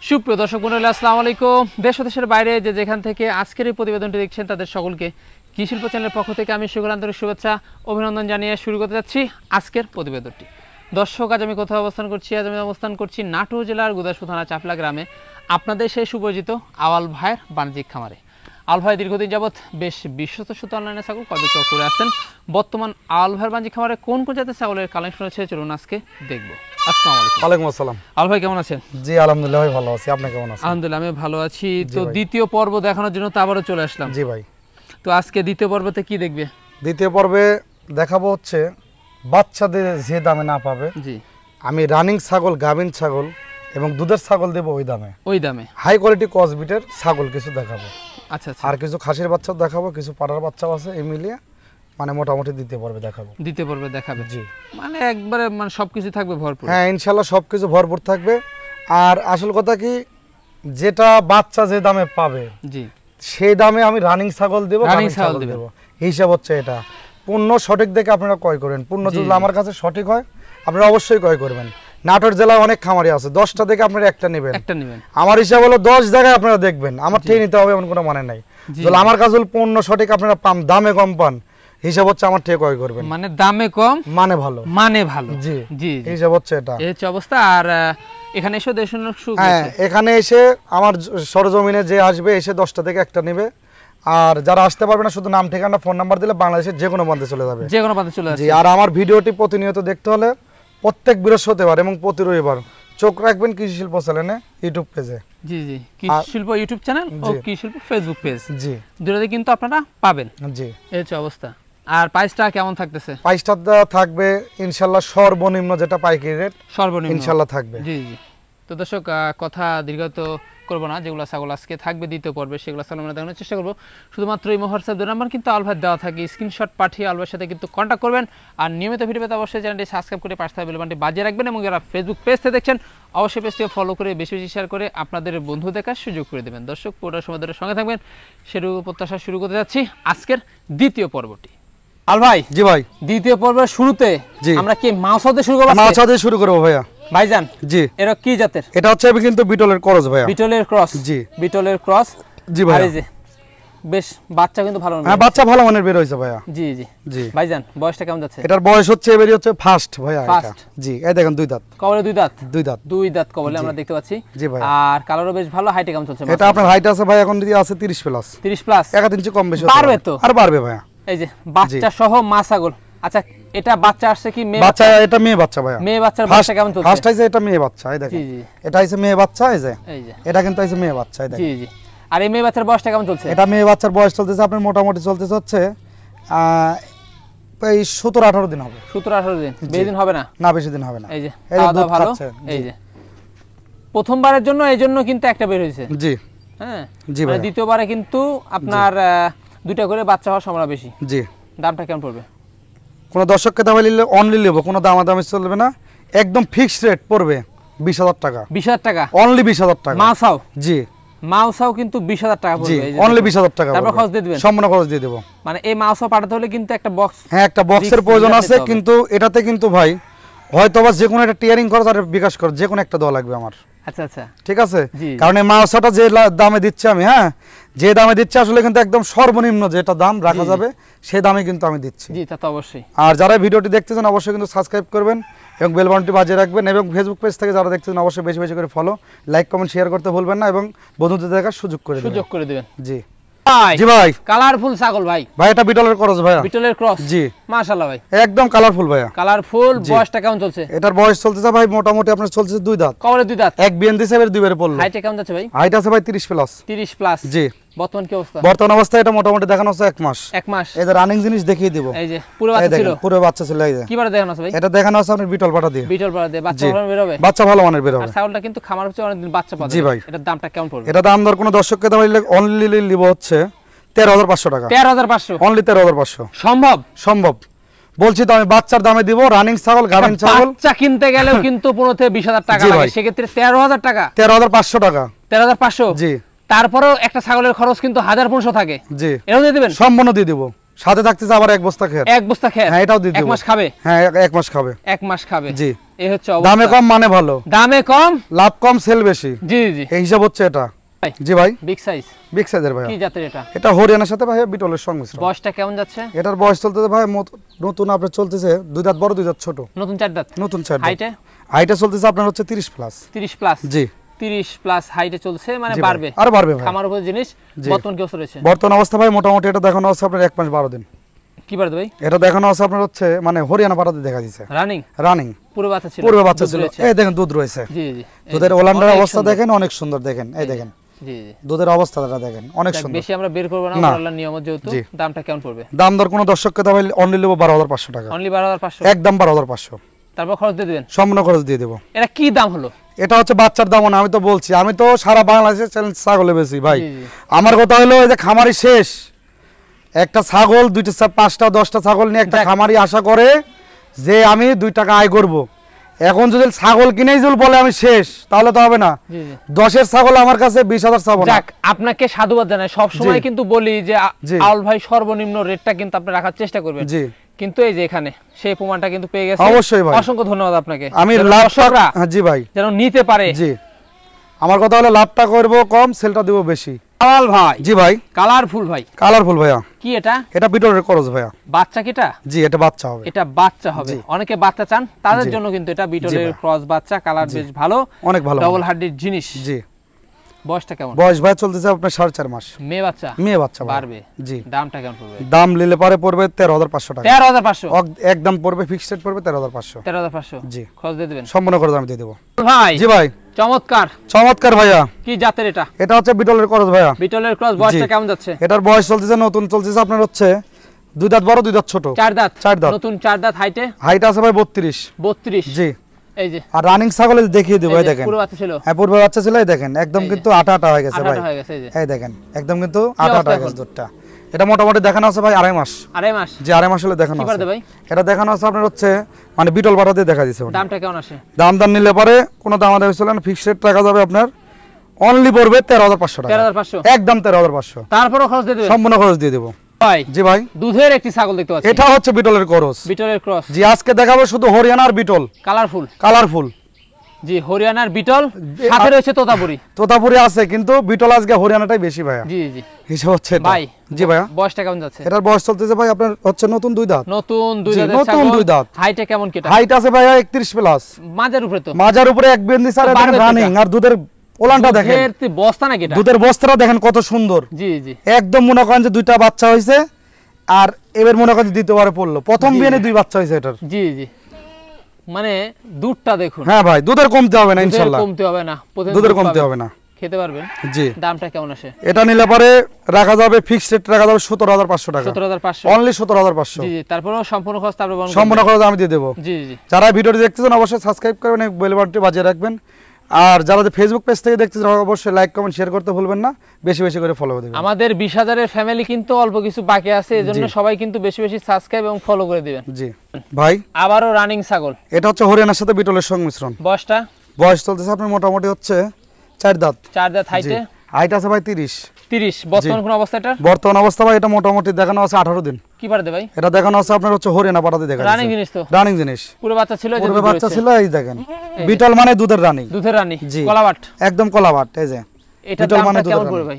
সুপ্রিয় দর্শক মণ্ডলী, আসসালামু আলাইকুম। দেশ ও দেশের বাইরে যে যেখান থেকে আজকের এই প্রতিবেদনটি দেখছেন তাদের সকলকে কৃষি শিল্প চ্যানেলের পক্ষ থেকে আমি সকল আন্তরিক শুভেচ্ছা অভিনন্দন জানিয়ে শুরু করতে যাচ্ছি আজকের প্রতিবেদনটি। দর্শক, আজ আমি কোথাও অবস্থান করছি? আজ আমি অবস্থান করছি নাটোর জেলার গুদাসপুর থানা চাপলা গ্রামে, আপনাদের সেই সুপরিচিত আওয়াল ভাইয়ের বাণিজ্যিক খামারে। আওয়াল ভাই দীর্ঘদিন যাবৎ বেশ বিশ্বস্ত সুতো অনলাইনে ছাগল ক্রয় বিক্রয় করে আসছেন। বর্তমান আওয়াল ভাইয়ের বাণিজ্যিক খামারে কোন কোন জাতের ছাগলের কালেকশন আছে চলুন আজকে দেখবো। আসসালামু আলাইকুম। ওয়ালাইকুম আসসালাম। আওয়াল ভাই কেমন আছেন? জি আলহামদুলিল্লাহ ভাই ভালো আছি, আপনি কেমন আছেন? আলহামদুলিল্লাহ আমি ভালো আছি। তো দ্বিতীয় পর্ব দেখানোর জন্য তো আবারও চলে আসলাম। জি ভাই। তো আজকে দ্বিতীয় পর্বতে কি দেখবে? দ্বিতীয় পর্বে দেখাবো হচ্ছে বাচ্চাদের যে দামে না পাবে, জি আমি রানিং ছাগল, গাভিন ছাগল এবং দুধের ছাগল দেবো ওই দামে হাই কোয়ালিটি ক্রসবিটের ছাগল কিছু দেখাবো। আচ্ছা আচ্ছা। আর কিছু খাসির বাচ্চাও দেখাবো, কিছু পাড়ার বাচ্চাও আছে, এই মিলিয়ে মানে মোটামুটি দ্বিতীয় পর্বে দেখাবো। দ্বিতীয় পর্বে দেখাবে? জি। মানে একবারে মানে সবকিছু থাকবে ভরপুর? হ্যাঁ ইনশাল্লাহ সবকিছু ভরপুর থাকবে। আর আসল কথা কি, যেটা বাচ্চা যে দামে পাবে, জি সেই দামে আমি রানিং ছাগল দেবো, রানিং ছাগল দেবো। হিসাব হচ্ছে এটা। পূর্ণ সঠিক দেখে আপনারা ক্রয় করেন। পূর্ণ যদি আমার কাছে সঠিক হয় আপনারা অবশ্যই ক্রয় করবেন। নাটোর জেলায় অনেক খামারি আছে, 10টা দেখে আপনারা একটা নেবেন। আমার হিসাব হলো 10 জায়গায় আপনারা দেখবেন, আমার থেকে নিতে হবে এমন কোনো মানে নাই। যদি আমার কাছে পূর্ণ সঠিক আপনারা পান, দামে কম পান, হিসাব হচ্ছে আমার থেকে ক্রয় করবেন। মানে দামে কম মানে ভালো, মানে ভালো। জি জি, হিসাব হচ্ছে এটা, এই হচ্ছে অবস্থা। আর এখানে এসে দেখানোর সুযোগ, হ্যাঁ এখানে এসে আমার সরজমিনে যে আসবে এসে 10টা থেকে একটা নেবে। আর যারা আসতে পারবে না শুধু নাম ঠিকানা ফোন নাম্বার দিলে বাংলাদেশের যে কোনো প্রান্তে চলে যাবে, যে কোনো প্রান্তে চলে যাবে। আর আমার ভিডিওটি প্রতিনিয়ত দেখতে হলে প্রত্যেক বৃহস্পতিবার এবং প্রতি রবিবার চোখ রাখবেন কৃষি শিল্প চ্যানেলে ইউটিউব পেজে। জি জি, কৃষি শিল্প ইউটিউব চ্যানেল ও কৃষি শিল্প ফেসবুক পেজ, জি দুটোতে কিন্তু আপনারা পাবেন। জি এই হচ্ছে অবস্থা। আর প্রাইসটা কেমন থাকতেছে? প্রাইসটা থাকবে ইনশাআল্লাহ সর্বনিম্ন যেটা পাইকারি রেট, সর্বনিম্ন ইনশাআল্লাহ থাকবে। জি জি। তো দর্শক, কথা দীর্ঘত করবো না, যেগুলো ছাগল আজকে থাকবে দ্বিতীয় পর্বে সেগুলো ছাগল আমরা দেখানোর চেষ্টা করবো। শুধুমাত্র এই হোয়াটসঅ্যাপ নাম্বার কিন্তু আলভাই দেওয়া থাকে, স্ক্রিনশট পাঠিয়ে আলভাইয়ের সাথে কিন্তু কন্ট্যাক্ট করবেন। আর নিয়মিত ভিডিও পেতে অবশ্যই চ্যানেলটি সাবস্ক্রাইব করে পাশে থাকা বেল বাটনটি বাজিয়ে রাখবেন। এবং যারা ফেসবুক পেজ থেকে দেখছেন অবশ্যই পেজটিকে ফলো করে বেশি বেশি শেয়ার করে আপনাদের বন্ধু দেখার সুযোগ করে দেবেন। দর্শক পুরো সময় ধরে সঙ্গে থাকবেন, সেটুকু প্রত্যাশা শুরু করতে যাচ্ছি আজকের দ্বিতীয় পর্বটি। আল ভাই, জি ভাই, দ্বিতীয় পর্বের শুরুতে আমরা কি মাউসা দিয়ে শুরু করব? মাউসা দিয়ে শুরু করব ভাইয়া। ভাইজান, জি এটা কি জাতের? এটা হচ্ছে কিন্তু বিটলের ক্রস ভাইয়া। বিটলের ক্রস? জি বিটলের ক্রস। জি ভাই, এই যে বেশ বাচ্চা কিন্তু ভালো, হ্যাঁ বাচ্চা ভালো মানের বের হইছে ভাইয়া। জি জি জি। ভাইজান বয়সটা কেমন যাচ্ছে? এটার বয়স হচ্ছে এবারে হচ্ছে ফার্স্ট ভাইয়া এটা। জি এই দেখেন দুই দাঁত কবলে, দুই দাঁত, দুই দাঁত, দুই দাঁত কবলে আমরা দেখতে পাচ্ছি। জি ভাই। আর কালারও বেশ ভালো। হাইটে কেমন চলছে? এটা আপনার হাইট আছে ভাই এখন যদি আছে 30 প্লাস। 30 প্লাস, 1 ইঞ্চি কম বেশি পারবে তো? আর পারবে ভাইয়া। এই যে বাচ্চা সহ মা ছাগল। আচ্ছা এটা বাচ্চা আসছে কি মেয়ে বাচ্চা? এটা মেয়ে বাচ্চা ভাইয়া। মেয়ে বাচ্চার বাচ্চা কেমন চলছে? ফার্স্ট আইছে এটা মেয়ে বাচ্চা, এই দেখেন। জি জি, এটা আইছে মেয়ে বাচ্চা, এই যে এটা কিন্তু আইছে মেয়ে বাচ্চা, এই দেখেন। জি জি। আর এই মেয়ে বাচ্চার বয়সটা কেমন চলছে? এটা মেয়ে বাচ্চার বয়স চলতেছে আপনার মোটামুটি চলতেছে হচ্ছে এই 17-18 দিন হবে। 17-18 দিন, বেশি দিন হবে না? না বেশি দিন হবে না। এই যে দাদা ভালো, এই যে প্রথমবারের জন্য এই জন্য কিন্তু একটা বের হইছে। জি হ্যাঁ জি ভাই। দ্বিতীয়বারে কিন্তু আপনার দুইটা করে বাচ্চা হওয়ার সম্ভাবনা বেশি। জি। দামটা কেমন পড়বে? কোন দর্শককে দাম নিলে অনলি নেব, কোনো দামাদামি চলবে না, একদম ফিক্সড রেট পড়বে 20,000 টাকা। 20,000 টাকা অনলি? 20,000 টাকা মাউসাও? জি মাউসাও কিন্তু 20,000 টাকা পড়বে, এই যে অনলি 20,000 টাকা। তারপর খরচ দিয়ে দিবেন? সম্পূর্ণ খরচ দিয়ে দেব। মানে এই মাউসাও পাঠাতে হলে কিন্তু একটা বক্স, হ্যাঁ একটা বক্সের প্রয়োজন আছে, কিন্তু এটাতে কিন্তু ভাই হয়তোবা যে কোনো একটা টিয়ারিং খরচ আর বিকাশ খরচ যে কোনো একটা দেওয়া লাগবে আমার। আচ্ছা আচ্ছা ঠিক আছে। কারণ এই মাউসাটা যে দামে দিচ্ছে আমি, হ্যাঁ যে দামে দিচ্ছে আসলে কিন্তু একদম সর্বনিম্ন যেটা দাম রাখা যাবে সেই দামে কিন্তু আমি দিচ্ছি। জি তা তো অবশ্যই। আর যারা ভিডিওটি দেখতেছেন অবশ্যই কিন্তু সাবস্ক্রাইব করবেন এবং বেল বাটনটি বাজিয়ে রাখবেন। এবং ফেসবুক পেজ থেকে যারা দেখতেছেন অবশ্যই বেশি বেশি করে ফলো, লাইক, কমেন্ট, শেয়ার করতে ভুলবেন না এবং বন্ধুদের দেখার সুযোগ করে দিবেন। জি জি ভাই। কালারফুল ছাগল ভাই। ভাই এটা বিটলের ক্রস ভাইয়া। বিটলের ক্রস? জি মাশাআল্লাহ ভাই, একদম কালারফুল ভাইয়া। কালারফুল। বয়সটা কেমন চলছে? এটার বয়স চলতেছে ভাই মোটামুটি আপনার চলছে দুই দাঁত কবলে, দুই দাঁত, এক বিএন দিছে এর দুইবারে পড়লো। হাইটে কেমন যাচ্ছে ভাই? হাইট আছে ভাই 30 প্লাস। 30 প্লাস? জি বর্তমান কি অবস্থা? বর্তমান অবস্থা এটা মোটামুটি দেখানো আছে 1 মাস। 1 মাস। এই যে রানিং জিনিস দেখিয়ে দিব। এই যে পুরো বাচ্চা ছিল। পুরো বাচ্চা ছিল এই যে। কিভাবে দেখানো আছে ভাই? এটা দেখানো আছে আপনার বিটল পাটা দিয়ে। বিটল পাটা দিয়ে বাচ্চা ভালো বের হবে। বাচ্চা ভালো মানের বের হবে। আর ছাগলটা কিন্তু খামার হচ্ছে অনেকদিন বাচ্চা পাবে। জি ভাই। এটার দামটা কেমন পড়বে? এটা দাম দর কোনো দর্শককে দাম অনলি লিব হচ্ছে 13500 টাকা। 13500 অনলি 13500। সম্ভব? সম্ভব। বলছি তো আমি বাচ্চার দামে দিব। রানিং ছাগল, গাভিন ছাগল বাচ্চা কিনতে গেলেও কিন্তু 15 থেকে 20000 টাকা লাগে। সে ক্ষেত্রে 13000 টাকা। 13500 টাকা। 13500? জি। তারপরেও একটা ছাগলের খরচ কিন্তু 1500 থাকে। জি। এটাও দিয়ে দিবেন? সম্পূর্ণ দিয়ে দিব। সাথে থাকতেছে আবার 1 বস্তা খের। 1 বস্তা খের? হ্যাঁ, এটাও দিয়ে দিব। 1 মাস খাবে? হ্যাঁ, 1 মাস খাবে। 1 মাস খাবে। জি। এই হচ্ছে অবস্থা। দামে কম মানে ভালো। দামে কম, লাভ কম, সেল বেশি। জি জি। এই হিসাব হচ্ছে এটা। জি ভাই। Big size. বিগ সাইজের ভাই। কি জাতের এটা? এটা হরিয়ানার সাথে ভাই বিটলের সংমিশ্রণ। বয়সটা কেমন যাচ্ছে? এটার বয়স চলতেছে ভাই নতুন আপনার চলতেছে 2 দাঁত বড় 2 দাঁত ছোট। নতুন 4 দাঁত। নতুন 4 দাঁত। হাইটে চলতেছে আপনার হচ্ছে 30 প্লাস। 30 প্লাস। জি। 30 প্লাস হাইটে চলছে, মানে বাড়বে। আর বাড়বে ভাই। খামার উপর জিনিস। বর্তমান কি অবস্থা রয়েছে? বর্তমান অবস্থা ভাই মোটামুটি এটা দেখানো আছে আপনার 1 মাস 12 দিন। কি বাড়বে ভাই? এটা দেখানো আছে আপনার হচ্ছে মানে হরিয়ানা পাটাতে দেখা দিয়েছে। রানিং পুরো বাচ্চা ছিল। পুরো বাচ্চা ছিল। এই দেখেন দুধ রয়েছে। জি জি। দুধের ওলান্ডার অবস্থা দেখেন, অনেক সুন্দর দেখেন। এই দেখেন। জি জি। দুধের অবস্থাটা দেখেন, অনেক সুন্দর। বেশি আমরা বের করব না, আল্লাহর নিয়মত যেহেতু। দামটা কেমন পড়বে? দাম দর কোনো দর্শককে দাম অনলি নেব 12500 টাকা। অনলি 12500? একদম 12500। তারপর খরচ দিয়ে দিবেন? সম্পূর্ণ খরচ দিয়ে দেব। এটা কি দাম হলো? এটা হচ্ছে বাচ্চার দাম না, আমি তো বলছি, আমি তো সারা বাংলাদেশে চ্যালেঞ্জ ছাগলে বেশি ভাই। আমার কথা হলো এই যে খামারি শেষ, একটা ছাগল 2টা 5টা 10টা ছাগল নিয়ে একটা খামারি আশা করে যে আমি 2 টাকা আয় করব। এখন যদি ছাগল কিনেই যদি বলে আমি শেষ, তাহলে তো হবে না। 10 এর ছাগল আমার কাছে 20000 ছাগল। যাক, আপনাকে সাধুবাদ জানাই। সব সময় কিন্তু বলি যে আউল ভাই সর্বনিম্ন রেটটা কিন্তু আপনি রাখার চেষ্টা করবেন। জি। কিন্তু এই যে এখানে সেই প্রমাণটা কিন্তু পেয়ে গেছে। অবশ্যই ভাই, অসংখ্য ধন্যবাদ আপনাকে। আমি লাভটা জি ভাই যেন নিতে পারে। জি। আমার কথা হলো লাভটা করব কম, সেলটা দেব বেশি। আউল ভাই। জি ভাই। কালারফুল ভাই। কালারফুল ভাইয়া। কি এটা? এটা বিটলের ক্রস ভাইয়া। বাচ্চা কিটা? জি, এটা বাচ্চা হবে। এটা বাচ্চা হবে। অনেকে বাচ্চা চান, তাদের জন্য কিন্তু এটা বিটলের ক্রস বাচ্চা। কালার বেশ ভালো, অনেক ভালো, ডাবল হার্ডির জিনিস। জি। বয়সটা কেমন? বয়স ভাই চলতেছে আপনার 4.5 মাস। মেয়ে বাচ্চা? মেয়ে বাচ্চা বাড়বে। জি। দামটা কেমন পড়বে? দাম নিলে পরে পড়বে 13500 টাকা। 13500? একদম পড়বে, ফিক্সড রেট পড়বে 13500। 13500? জি। খরচ দিয়ে দিবেন? সম্পূর্ণ খরচ আমি দিয়ে দেব ভাই। জি ভাই। চমৎকার চমৎকার ভাইয়া। কি জাতের এটা? এটা হচ্ছে বিটলের ক্রস ভাইয়া। বিটলের ক্রস। বয়সটা কেমন যাচ্ছে? এটার বয়স চলতেছে নতুন চলতেছে আপনার হচ্ছে 2 দাঁত বড় 2 দাঁত ছোট। 4 দাঁত। 4 দাঁত। নতুন 4 দাঁত। হাইট আছে ভাই 32। 32? জি। এই যে আর রানিং ছাগল দেখিয়ে দেব। এই দেখেন পুরো বাচ্চা ছিল। হ্যাঁ, পুরো বাচ্চা ছিল। এই দেখেন একদম কিন্তু আটা আটা হয়ে গেছে ভাই। এই দেখেন একদম কিন্তু আটা আটা হয়ে গেছে দুধটা। এটা মোটামুটি দেখানো আছে ভাই 2.5 মাস। 2.5 মাস? জি, 2.5 মাস হলে দেখানো আছে। কি ভাই? এটা দেখানো আছে আপনার হচ্ছে মানে বিটল পাটা দিয়ে দেখা দিয়েছে। দামটা কেমন আসে? দাম নিলে পরে কোনো দাম আদায় হইছিল না, ফিক্সড রেট টাকা যাবে আপনার অনলি পড়বে 13500 টাকা। 13500? একদম 13500। তারপরও খরচ দিয়ে দেবেন? সম্পূর্ণ খরচ দিয়ে দেব ভাই। জি ভাই। দুধের একটি ছাগল দেখতে পাচ্ছি। এটা হচ্ছে বিটলের ক্রস। বিটলের ক্রস। জি, আজকে দেখাবো শুধু হরিয়ানা আর বিটল। কালারফুল। জি, হরিয়ানার বিটল, সাথে রয়েছে তোতাপুরি। তোতাপুরি আছে, কিন্তু বিটল আজকে হরিয়ানাটাই বেশি ভাইয়া। জি জি। হিসাব হচ্ছে ভাই। জি ভাইয়া। বয়সটা কেমন যাচ্ছে? এটার বয়স চলতেছে ভাই আপনার হচ্ছে নতুন 2 দাঁত। নতুন 2 দাঁত। নতুন 2 দাঁত। হাইটে কেমন কি? হাইট আছে ভাইয়া 31 প্লাস। মাজার উপরে তো? মাজার উপরে 1 বিন্দু স্যার। দেখেন রানিং আর দুধের ওলানটা দেখেন। দুধের বস্তা নাকি এটা? দুধের বস্তাটা দেখেন কত সুন্দর। জি জি। একদম মনে করেন যে 2টা বাচ্চা হইছে, আর এবার মনে করেন দ্বিতীয়বারে পড়লো। প্রথম বিয়ানে 2 বাচ্চা হইছে এটার। জি জি। মানে দুধটা দেখুন। হ্যাঁ ভাই, দুধের কমতে হবে না ইনশাআল্লাহ। কমতে হবে না, দুধের কমতে হবে না। খেতে পারবেন। জি। দামটা কেমন আসে? এটা নিলে পরে রাখা যাবে ফিক্সড রেট রাখা যাবে 17500 টাকা। 17500? অনলি 17500। জি জি। তারপরেও সম্পূর্ণ খরচ আপনি বহন করবেন? সম্পূর্ণ খরচ আমি দিয়ে দেব। জি জি। যারা ভিডিওটি দেখতেছেন অবশ্যই সাবস্ক্রাইব করবেন, বেল বাটনটি বাজিয়ে রাখবেন। আর যারা ফেসবুক পেজ থেকে দেখতেছেন অবশ্যই লাইক কমেন্ট শেয়ার করতে ভুলবেন না, বেশি বেশি করে ফলো দিবেন। আমাদের 20000 এর ফ্যামিলি কিন্তু অল্প কিছু বাকি আছে, এজন্য সবাই কিন্তু বেশি বেশি সাবস্ক্রাইব এবং ফলো করে দিবেন। জি ভাই। আবারো রানিং ছাগল। এটা হচ্ছে হরিয়ানার সাথে বিটলের সংমিশ্রণ। বয়স চলতেছে আপনার মোটামুটি হচ্ছে 4 দাঁত। 4 দাঁত। হাইট আছে ভাই 30। বর্তমান কোন অবস্থা এটা? বর্তমান অবস্থা ভাই এটা মোটামুটি দেখানো আছে 18 দিন। কি পারতে ভাই? এটা দেখানো আছে আপনার হচ্ছে হরিয়ানা পাটাতে দেখা যাচ্ছে। রানিং জিনিস তো? রানিং জিনিস। পুরো বাচ্চা ছিল? পুরো বাচ্চা ছিল। এই দেখেন বিটল মানে দুধের রানী। দুধের রানী। কলাবাট। একদম কলাবাট। এই যে এটা দামটা কেমন পড়বে ভাই?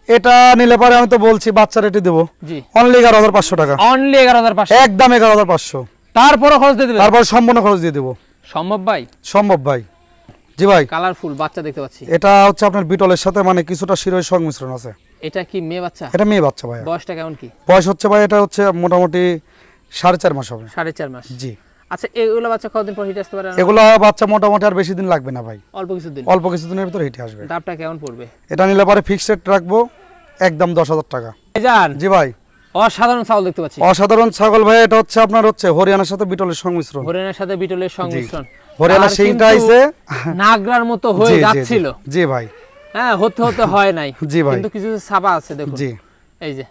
এটা নিলে পরে আমি তো বলছি বাচ্চা রেটে দেব। জি। অনলি 11500 টাকা। অনলি 11500? একদম 11500। তারপরও খরচ দিয়ে দিবেন? তারপর সম্পূর্ণ খরচ দিয়ে দেব। সম্ভব ভাই? সম্ভব ভাই। জি ভাই। কালারফুল বাচ্চা দেখতে পাচ্ছি। এটা হচ্ছে আপনার বিটলের সাথে মানে কিছুটা শিরোর সংমিশ্রণ আছে। এটা কি মেয়ে বাচ্চা? এটা মেয়ে বাচ্চা ভাই। বয়সটা কেমন কি? বয়স হচ্ছে ভাই এটা হচ্ছে মোটামুটি 4.5 মাস হবে। 4.5 মাস? জি। আচ্ছা, এগুলা বাচ্চা কতদিন পর হিট আসতে পারে? এগুলা বাচ্চা মোটামুটি আর বেশি দিন লাগবে না ভাই। অল্প কিছুদিন? অল্প কিছুদিনের ভিতর হিট আসবে। দামটা কেমন পড়বে? এটা নিলে পরে ফিক্সড রেট রাখবো একদম 10,000 টাকা। ভাইজান জি ভাই, অসাধারণ ছাগল দেখতে পাচ্ছি। অসাধারণ ছাগল ভাই, এটা হচ্ছে আপনার হচ্ছে হরিয়ানার সাথে বিটলের সংমিশ্রণ। হরিয়ানার সাথে বিটলের সংমিশ্রণ। হরিয়ানার সিংটা আইছে নাগরার মতো হয়ে যাচ্ছিল। জি ভাই, হ্যাঁ হতে হয় নাই। জি ভাই, কিন্তু কিছু ছাপা আছে দেখুন। জি এই যে,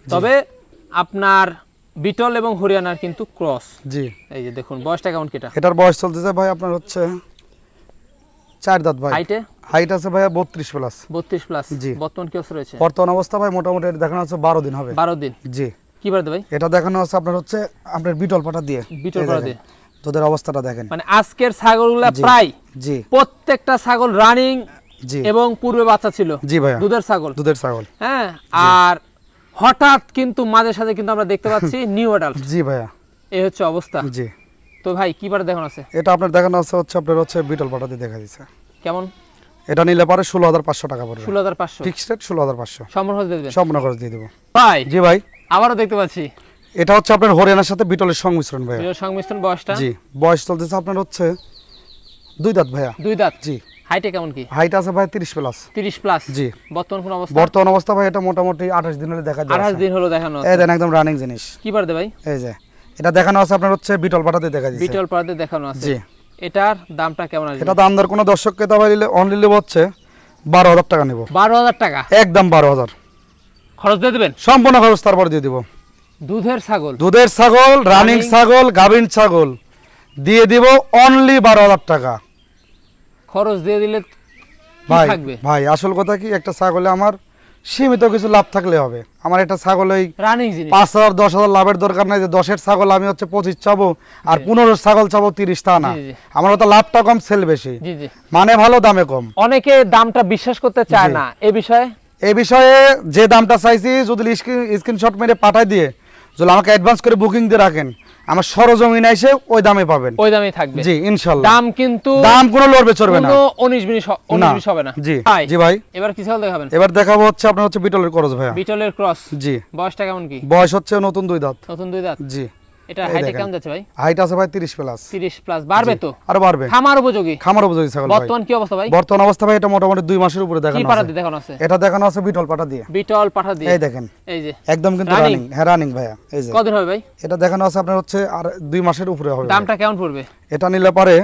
তবে আপনার বিটল এবং হরিয়ানার কিন্তু ক্রস। জি, এই যে দেখুন বয়সটা কেমন কিটা? এটার বয়স চলতেছে ভাই আপনার হচ্ছে 4 দাঁত ভাই। হাইট আছে ভাই 32 প্লাস। 32 প্লাস। জি। বর্তমান কি অবস্থা রয়েছে? বর্তমান অবস্থা ভাই মোটামুটি দেখানো আছে 12 দিন হবে। 12 দিন। জি। কি বাড়তে ভাই? এটা দেখানো আছে আপনার হচ্ছে আপনার বিটল পাটা দিয়ে। বিটল পাটা দিয়ে। তোদের অবস্থাটা দেখেন। মানে আজকের ছাগলগুলা প্রায় জি প্রত্যেকটা ছাগল রানিং জি এবং পূর্বে বাচ্চা ছিল। জি ভাই, দুধের ছাগল। দুধের ছাগল। হ্যাঁ, আর হঠাৎ কিন্তু মাঝে সাথে কিন্তু আমরা দেখতে পাচ্ছি নিউ অ্যাডাল্ট। জি ভাইয়া, এই হচ্ছে অবস্থা। জি। তো ভাই কি বারে দেখানো আছে? এটা আপনার দেখানো আছে হচ্ছে আপনার হচ্ছে বিটল পাটা দিয়ে দেখা দিয়েছে। কেমন? এটা নিলে পারে 16,500 টাকা পড়বে। 16,500 ফিক্সড রেট 16,500। সম্পূর্ণ খরচ দিয়ে দিবেন? সম্পূর্ণ খরচ দিয়ে দেব ভাই। জি ভাই, আবারও দেখতে পাচ্ছি এটা হচ্ছে আপনার হরিয়ানার সাথে বিটলের সংমিশ্রণ ভাই। বিটলের সংমিশ্রণ। বয়সটা? জি, বয়স চলতেছে আপনার হচ্ছে 2 দাঁত ভাইয়া। 2 দাঁত। জি। হাইটে কেমন কি? হাইট আছে ভাই 30 প্লাস। 30 প্লাস। জি। বর্তমান কোন অবস্থা? বর্তমান অবস্থা ভাই এটা মোটামুটি 28 দিন হলে দেখা যায়। 28 দিন হলো দেখানো আছে। এই দেন একদম রানিং জিনিস। কি বার দে ভাই? এই যে এটা দেখানো আছে আপনার হচ্ছে বিটল পাটাতে দেখা দিয়েছে। বিটল পাটাতে দেখানো আছে। জি। এটার দামটা কেমন আসবে? এটা দাম দর কোন দর্শককে দাবা নিলে অনলি লিব হচ্ছে 12,000 টাকা নেব। 12,000 টাকা একদম 12,000 খরচ দিয়ে দিবেন? সম্পূর্ণ খরচ তারপর দিয়ে দিব। দুধের ছাগল, দুধের ছাগল, রানিং ছাগল, গাভিন ছাগল দিয়ে দিব অনলি 12,000 টাকা। খরচ দিয়ে দিলে ভাই ভাই আসল কথা কি, একটা ছাগলে আমার সীমিত কিছু লাভ থাকলে হবে। আমার একটা ছাগল ওই রানিং জিনিস 5,000 10,000 লাভের দরকার নাই যে 10-এর ছাগল আমি হচ্ছে 25 চাবো আর 15 ছাগল চাবো 30, তা না। আমার তো লাভটা কম, সেল বেশি। জি জি, মানে ভালো, দামে কম। অনেকে দামটা বিশ্বাস করতে চায় না। এই বিষয়ে যে দামটা চাইছি যদি স্ক্রিনশট মেরে পাঠাই দিয়ে যদি আমাকে অ্যাডভান্স করে বুকিং দিয়ে রাখেন, আমার সরজমিনে এসে ওই দামে পাবেন। ওই দামে থাকবে। জি ইনশাআল্লাহ। দাম কিন্তু দাম কোনো লড়বে চড়বে না। কোনো 19-20 হবে না। জি জি ভাই। এবার কি ছাগল দেখাবেন? এবার দেখাবো হচ্ছে আপনার হচ্ছে বিটলের ক্রস ভাইয়া। বিটলের ক্রস। জি। বয়সটা কেমন কি? বয়স হচ্ছে নতুন 2 দাঁত। নতুন 2 দাঁত। জি। এটা হাইটে কেমন যাচ্ছে ভাই? হাইট আছে ভাই 30 প্লাস। 30 প্লাস। বাড়বে তো? আরো বাড়বে। খামার উপযোগী। খামার উপযোগী ছাগল ভাই। বর্তমান কি অবস্থা ভাই? বর্তমান অবস্থা ভাই এটা মোটামুটি 2 মাসের উপরে দেখানো আছে। কি পাটা দিয়ে দেখানো আছে? এটা দেখানো আছে বিটল পাটা দিয়ে। বিটল পাটা দিয়ে। এই দেখেন। এই যে একদম কিন্তু রানিং। হ্যাঁ রানিং ভাইয়া। এই যে কতদিন হবে ভাই? এটা দেখানো আছে আপনার হচ্ছে আর 2 মাসের উপরে হবে। দামটা কেমন পড়বে? এটা নিলে পারে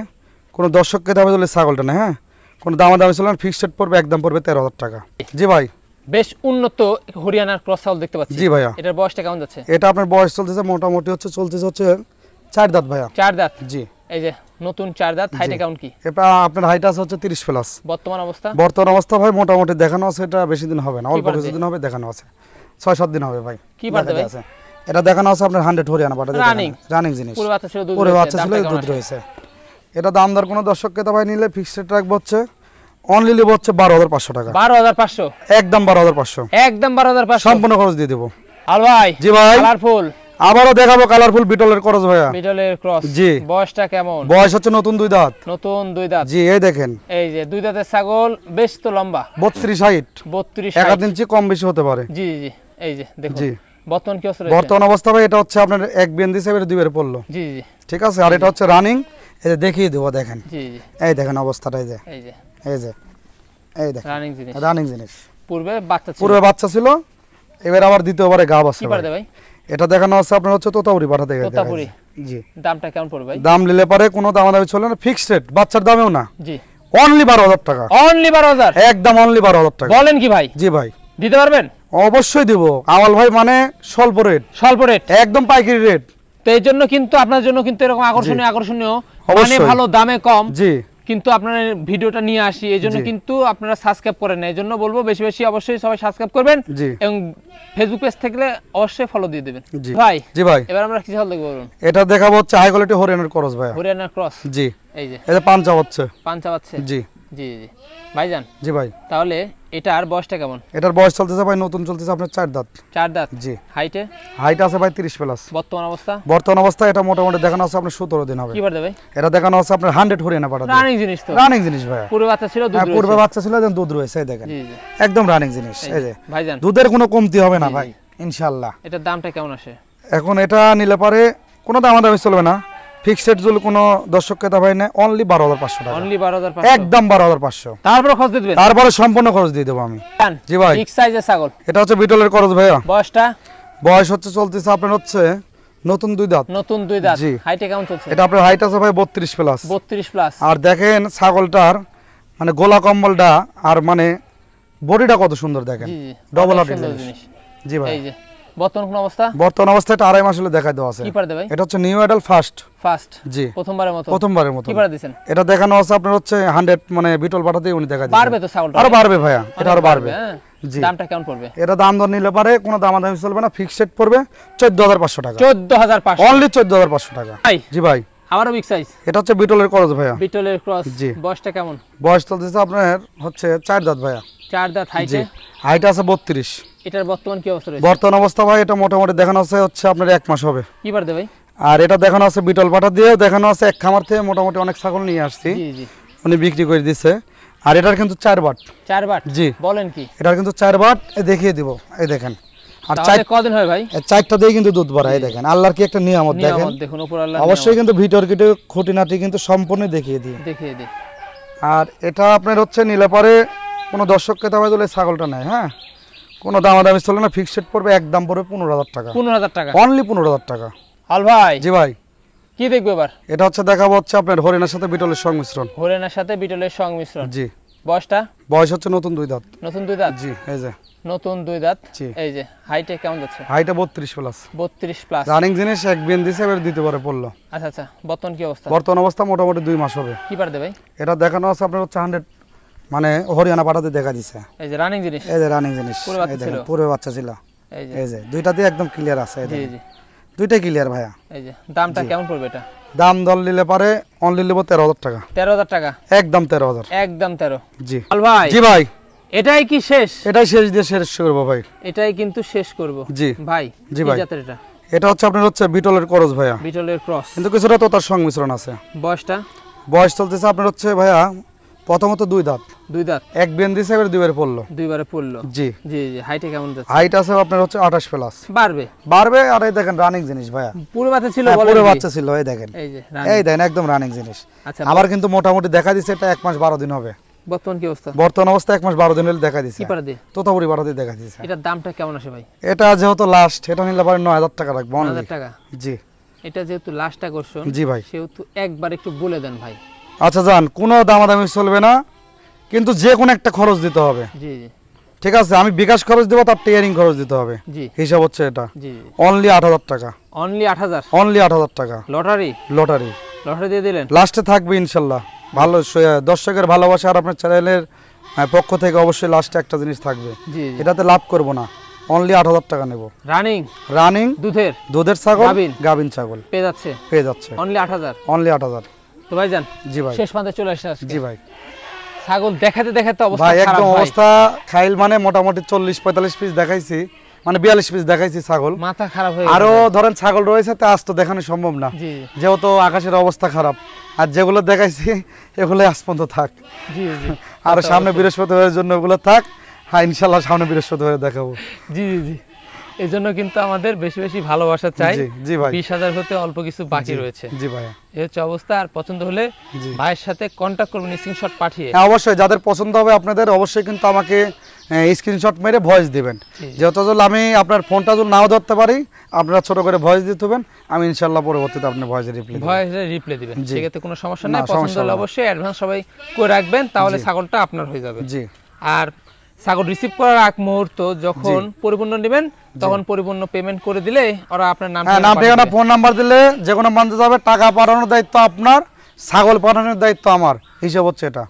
কোন দর্শককে দামে দিলে ছাগলটা না, হ্যাঁ কোন দামাদামি চলে না, ফিক্সড রেট পড়বে, একদম পড়বে 13,000 টাকা। জি ভাই। বেশ উন্নত হরিয়ানার ক্রস ছাগল দেখতে পাচ্ছি। জি ভাইয়া। এটার বয়সটা কেমন যাচ্ছে? এটা আপনার বয়স চলতেছে মোটামুটি হচ্ছে 4 দাঁত ভাইয়া। 4 দাঁত। জি। এই যে নতুন 4 দাঁত। হাইটে কেমন কি? এটা আপনার হাইট আছে হচ্ছে 30 প্লাস। বর্তমান অবস্থা? বর্তমান অবস্থা ভাই মোটামুটি দেখানো আছে, এটা বেশি দিন হবে না, অল্প কিছুদিন হবে, দেখানো আছে 6-7 দিন হবে ভাই। কি বাড়তে ভাই? এটা দেখানো আছে আপনার 100 হরিয়ানা পাটা দিয়ে। রানিং জিনিস। পুরো বাচ্চা ছিল দুধ। পুরো বাচ্চা ছিল দুধ রয়েছে। এটা দাম দর কোন দর্শককে দাবাই নিলে ফিক্সড রেট রাখবো হচ্ছে অনলি লিব হচ্ছে 12,500 টাকা। 12,500 একদম 12,500। একদম 12,500 সম্পূর্ণ খরচ দিয়ে দেব। আল ভাই। জি ভাই। কালারফুল। আবারও দেখাবো কালারফুল বিটলের ক্রস ভাইয়া। বিটলের ক্রস। জি। বয়সটা কেমন? বয়স হচ্ছে নতুন 2 দাঁত। নতুন 2 দাঁত। জি এই দেখেন। এই যে 2 দাঁতের ছাগল, বেশ তো লম্বা। 32-60। 32-60। 1 ইঞ্চি কম বেশি হতে পারে। জি জি, এই যে দেখুন। জি। বর্তমান কি অবস্থা রয়েছে? বর্তমান অবস্থা ভাই এটা হচ্ছে আপনার 1 বিয়ান দিছে, এবারে 2 বের পড়লো। জি জি, ঠিক আছে। আর এটা হচ্ছে রানিং। এই যে দেখিয়ে দেব, দেখেন। জি জি, এই দেখেন অবস্থাটা। এই যে এই যে এই দেখেন রানিং জিনিস। পূর্বে বাচ্চা ছিল, এবার আবার দ্বিতীয়বারে গাব আছে। কি পারবে ভাই? এটা দেখানো আছে আপনার হচ্ছে তোতাপুরি পাঠা থেকে। তোতাপুরি। জি। দামটা কেমন পড়বে ভাই? দাম নিলে পারে কোনো দামাদামি চলে না, ফিক্সড রেট, বাচ্চার দামেও না। জি। অনলি 12,000 টাকা। অনলি 12,000? একদম অনলি 12,000 টাকা। বলেন কি ভাই? জি ভাই। দিতে পারবেন? অবশ্যই দিব আওয়াল ভাই, মানে স্বল্প রেট। স্বল্প রেট, একদম পাইকারি রেট। তো এই জন্য কিন্তু আপনার জন্য কিন্তু এরকম আকর্ষণীয় মানে ভালো দামে কম। জি। কিন্তু আপনারা ভিডিওটা নিয়ে আসি, এই জন্য কিন্তু আপনারা সাবস্ক্রাইব করেন না। এই জন্য বলবো বেশি বেশি অবশ্যই সবাই সাবস্ক্রাইব করবেন এবং ফেসবুক পেজ থেকে অবশ্যই ফলো দিয়ে দেবেন। ভাই। জি ভাই। এবার আমরা কি ছাগল দেখব বলুন? এটা দেখাবো হচ্ছে হাই কোয়ালিটি হরিয়ানার ক্রস ভাই। হরিয়ানার ক্রস। জি। এই যে এটা পাঞ্চা হচ্ছে। জি জি জি ভাইজান। জি ভাই। তাহলে এটার বয়সটা কেমন? এটার বয়স চলতেছে ভাই নতুন চলতেছে আপনার 4 দাঁত। 4 দাঁত। জি। হাইট আছে ভাই 30 প্লাস। বর্তমান অবস্থা এটা মোটামুটি দেখানো আছে আপনার 17 দিন হবে। কি বার দেবে? এটা দেখানো আছে আপনার 100 হরিয়ানা পাটা। রানিং জিনিস তো। রানিং জিনিস ভাই। পূর্বে বাচ্চা ছিল, দুধ রয়েছে। পূর্বে বাচ্চা ছিল, দেন দুধ রয়েছে, এই দেখেন। জি জি, একদম রানিং জিনিস। এই যে ভাইজান, দুধের কোনো কমতি হবে না ভাই ইনশাআল্লাহ। এটার দামটা কেমন আসে? এখন এটা নিলে পারে কোনো দামাদামি চলবে না, ফিক্সড যদি কোনো দর্শক ক্রেতা ভাই নেয় অনলি 12500 টাকা, অনলি 12500, একদম 12500। তারপরে খরচ দিয়ে দিবেন? তারপরে সম্পূর্ণ খরচ দিয়ে দেব আমি। জি ভাই, বিগ সাইজের ছাগল, এটা হচ্ছে বিটলের খরচ ভাইয়া। বয়সটা? বয়স হচ্ছে চলতেছে আপনার হচ্ছে নতুন 2 দাঁত। নতুন 2 দাঁত। হাইটে কেমন চলছে? এটা আপনার হাইট আছে ভাই 32 প্লাস। 32 প্লাস। আর দেখেন ছাগলটার মানে গোলা কম্বলটা আর মানে বডিটা কত সুন্দর দেখেন, ডবল হার্টের জিনিস। জি ভাই, এই যে বর্তমান কোন অবস্থা? বর্তমান অবস্থাটা 2.5 মাস হলে দেখাই দেওয়া আছে। কি পার দে ভাই? এটা হচ্ছে নিউ অ্যাডাল ফার্স্ট। জি, প্রথমবারের মতো। প্রথমবারের মতো। কি পার দিবেন? এটা দেখানো আছে আপনার হচ্ছে 100 মানে বিটল পাঠাতে উনি দেখাই দিবেন। বাড়বে তো ছাগলটা? আরো বাড়বে ভাইয়া, এটা আরো বাড়বে। জি, দামটা কেমন পড়বে? এটা দাম দর নিলে পারে কোনো দামাদামি চলবে না, ফিক্সড পড়বে 14500 টাকা। 14500, অনলি 14500 টাকা। জি ভাই, আবারো বিগ সাইজ। এটা হচ্ছে বিটলের ক্রস ভাইয়া। বিটলের ক্রস। জি। বয়সটা কেমন? বয়স চলতেছে আপনার হচ্ছে 4 দাঁত ভাইয়া। 4 দাঁত। হাইটে? হাইট আছে 32। এটার বর্তমান কি অবস্থা রয়েছে? বর্তমান অবস্থা ভাই এটা মোটামুটি দেখানো আছে হচ্ছে আপনার 1 মাস হবে। কি পার দে ভাই? আর এটা দেখানো আছে বিটল পাঠা দিয়ে, দেখানো আছে এক খামার থেকে মোটামুটি অনেক ছাগল নিয়ে আসছি। জি জি, উনি বিক্রি করে দিছে। আর এটার কিন্তু 4 বাট। 4 বাট? জি। বলেন কি? এটার কিন্তু 4 বাট দেখিয়ে দিব, এই দেখেন। আর তাহলে কদিন হয় ভাই? 4টা দিয়ে কিন্তু দুধ বাড়ায়, এই দেখেন। আল্লাহর কি একটা নিয়ামত দেখেন। দেখুন উপর আল্লাহ। অবশ্যই কিন্তু ভিডিওর কিটে খুঁটিনাটি কিন্তু সম্পূর্ণ দেখিয়ে দিই। দেখিয়ে দিই। আর এটা আপনার হচ্ছে নিলে পরে কোনো দর্শক ক্রেতা ভাই বলে ছাগলটা নেয়, হ্যাঁ, কোনো দামাদামি চলে না, ফিক্সড পড়বে, একদম পড়বে 15000 টাকা। 15000 টাকা? অনলি 15000 টাকা। আল ভাই। জি ভাই, কি দেখবো এবার? এটা হচ্ছে দেখাবো হচ্ছে আপনার হরিণের সাথে বিটলের সংমিশ্রণ। হরিণের সাথে বিটলের সংমিশ্রণ। জি। বয়সটা? বয়স হচ্ছে নতুন 2 দাঁত। নতুন 2 দাঁত? জি, এই যে নতুন 2 দাঁত। জি। এই যে হাইটে কেমন যাচ্ছে? হাইটে 32 প্লাস। 32 প্লাস। রানিং জিনিস এক বিন দিছে, এবার দিতে পারে পড়লো। আচ্ছা আচ্ছা, বর্তমান কি অবস্থা? বর্তমান অবস্থা মোটামুটি 2 মাস হবে। কি পার দে ভাই? এটা দেখানো আছে আপনার হচ্ছে 100 মানে হরিয়ানা পাঠাতে দেখা দিছে। এই যে রানিং জিনিস। এই যে রানিং জিনিস, এই দেখেন পুরো বাচ্চা ছিল। এই যে দুইটাতে একদম ক্লিয়ার আছে। জি জি, দুইটাই ক্লিয়ার ভাইয়া। এই যে দামটা কেমন পড়বে এটা? দাম দল নিলে পারে অনলি নেব 13000 টাকা। 13000 টাকা? একদম 13000। একদম 13। জি। আল ভাই। জি ভাই, এটাই কি শেষ? এটাই শেষ দিয়ে শেষ করব ভাই। এটাই কিন্তু শেষ করব। জি ভাই। জি ভাই, কি জাতের এটা? এটা হচ্ছে আপনার হচ্ছে বিটলের ক্রস ভাইয়া। বিটলের ক্রস, কিন্তু কিছুটা তো তার সংমিশ্রণ আছে। বয়সটা? বয়স চলতেছে আপনার হচ্ছে ভাইয়া প্রথমত 2 দাঁত। 2 দাঁত। এক বেন দিছে, এবার 2 বারে পড়লো। 2 বারে পড়লো। জি জি জি। হাইটে কেমন যাচ্ছে? হাইট আছে আপনার হচ্ছে 28 প্লাস। বাড়বে? বাড়বে। আর এই দেখেন রানিং জিনিস ভাইয়া, পুরো বাচ্চা ছিল বলেন? পুরো বাচ্চা ছিল, এই দেখেন। এই যে এই দেখেন একদম রানিং জিনিস। আচ্ছা, আবার কিন্তু মোটামুটি দেখা দিছে এটা 1 মাস 12 দিন হবে। বর্তমান কি অবস্থা? বর্তমান অবস্থা 1 মাস 12 দিন হলে দেখা দিছে। কি পারে দে? তোতাপুরি পাঠাতে দেখা দিছে। এটার দামটা কেমন আসে ভাই? এটা যেহেতু লাস্ট, এটা নিলে পারে 9000 টাকা রাখবো। 9000 টাকা? জি। এটা যেহেতু লাস্টটা করছেন। জি ভাই, সেহেতু একবার একটু বলে দেন ভাই। আচ্ছা যান, কোনো দামাদামি চলবে না, কিন্তু যে কোনো একটা খরচ দিতে হবে। জি জি, ঠিক আছে। আমি বিকাশ খরচ দেব, তার টিয়ারিং খরচ দিতে হবে। জি, হিসাব হচ্ছে এটা। জি। অনলি 8000 টাকা। অনলি 8000? অনলি 8000 টাকা। লটারি? লটারি। লটারি দিয়ে দিলেন? লাস্টে থাকবে ইনশাআল্লাহ। ভালো দর্শকের ভালোবাসা আর আপনার চ্যানেলের পক্ষ থেকে অবশ্যই লাস্টে একটা জিনিস থাকবে। জি। এটাতে লাভ করব না, অনলি 8000 টাকা নেব। রানিং? রানিং দুধের ছাগল, গাবিন ছাগল পেয়ে যাচ্ছে অনলি 8000। অনলি 8000। তো ভাই জান, জি ভাই, শেষ পর্যন্ত চলে আসছে আজকে। জি ভাই, ছাগল দেখাতে দেখাতে অবস্থা ভাই খারাপ একদম ভাই। অবস্থা খাইল মানে মোটামুটি 40-45 পিস দেখাইছি, মানে 42 পিস দেখাইছি ছাগল। মাথা খারাপ হয়ে আরো ধরেন ছাগল রয়েছে, তা আজ তো দেখানো সম্ভব না, যেহেতু আকাশের অবস্থা খারাপ। আর যেগুলো দেখাইছি এগুলো আজ পর্যন্ত থাক। জি জি। আর সামনে বৃহস্পতিবারের জন্য ওগুলো থাক। হ্যাঁ ইনশাআল্লাহ সামনে বৃহস্পতিবারে দেখাবো। জি জি জি। এই জন্য কিন্তু আমাদের বেশি বেশি ভালোবাসা চাই। জি ভাই, 20000 হতে অল্প কিছু বাকি রয়েছে। জি ভাইয়া, এই হচ্ছে অবস্থা। আর পছন্দ হলে ভাইয়ের সাথে কন্টাক্ট করবেন স্ক্রিনশট পাঠিয়ে। হ্যাঁ অবশ্যই, যাদের পছন্দ হবে আপনাদের অবশ্যই কিন্তু আমাকে স্ক্রিনশট মেরে ভয়েস দিবেন। যেহেতু আমি আপনার ফোনটা যদি নাও ধরতে পারি, আপনারা ছোট করে ভয়েস দিতে হবেন, আমি ইনশাআল্লাহ পরবর্তীতে আপনার ভয়েসে রিপ্লাই দিবেন। সেক্ষেত্রে কোনো সমস্যা নেই। পছন্দ হলে অবশ্যই অ্যাডভান্স সবাই করে রাখবেন, তাহলে ছাগলটা আপনার হয়ে যাবে। জি। আর ছাগল রিসিভ করার আগ মুহূর্ত যখন পরিপূর্ণ নেবেন, তখন পরিপূর্ণ পেমেন্ট করে দিলে ওরা আপনার নাম ঠিকানা ফোন নাম্বার দিলে যে কোনো মানতে যাবে। টাকা পাঠানোর দায়িত্ব আপনার, ছাগল পাঠানোর দায়িত্ব আমার, হিসাব হচ্ছে এটা।